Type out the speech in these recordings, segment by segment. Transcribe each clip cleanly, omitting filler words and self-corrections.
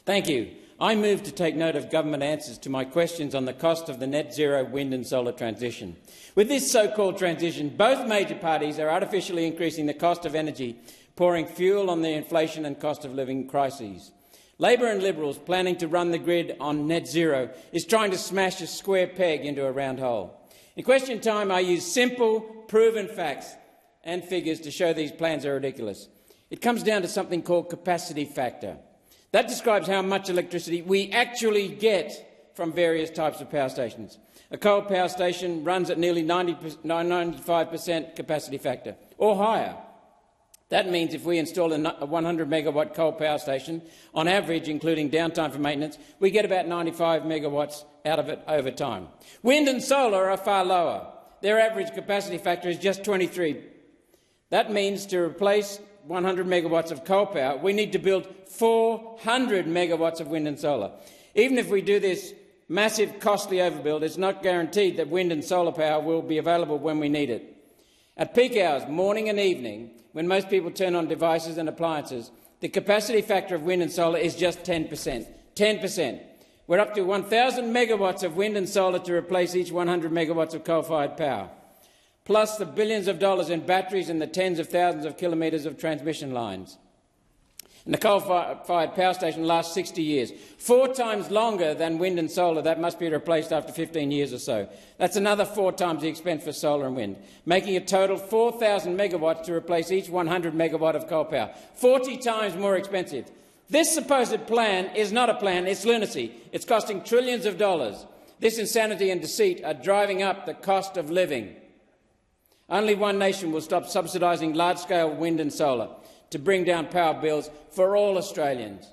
Thank you. I move to take note of government answers to my questions on the cost of the net zero wind and solar transition. With this so-called transition, both major parties are artificially increasing the cost of energy, pouring fuel on the inflation and cost of living crises. Labor and Liberals planning to run the grid on net zero is trying to smash a square peg into a round hole. In question time, I use simple, proven facts and figures to show these plans are ridiculous. It comes down to something called capacity factor. That describes how much electricity we actually get from various types of power stations. A coal power station runs at nearly 95% capacity factor, or higher. That means if we install a 100 megawatt coal power station, on average, including downtime for maintenance, we get about 95 megawatts out of it over time. Wind and solar are far lower. Their average capacity factor is just 23. That means to replace 100 megawatts of coal power, we need to build 400 megawatts of wind and solar. Even if we do this massive, costly overbuild, it's not guaranteed that wind and solar power will be available when we need it. At peak hours, morning and evening, when most people turn on devices and appliances, the capacity factor of wind and solar is just 10%. 10%. We're up to 1,000 megawatts of wind and solar to replace each 100 megawatts of coal-fired power, plus the billions of dollars in batteries and the tens of thousands of kilometres of transmission lines. And the coal-fired power station lasts 60 years, 4 times longer than wind and solar. That must be replaced after 15 years or so. That's another 4 times the expense for solar and wind, making a total 4,000 megawatts to replace each 100 megawatt of coal power, 40 times more expensive. This supposed plan is not a plan, it's lunacy. It's costing trillions of dollars. This insanity and deceit are driving up the cost of living. Only one nation will stop subsidising large-scale wind and solar to bring down power bills for all Australians.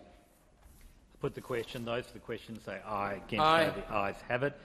Put the question. Those for the question say aye. Against, aye. The ayes have it.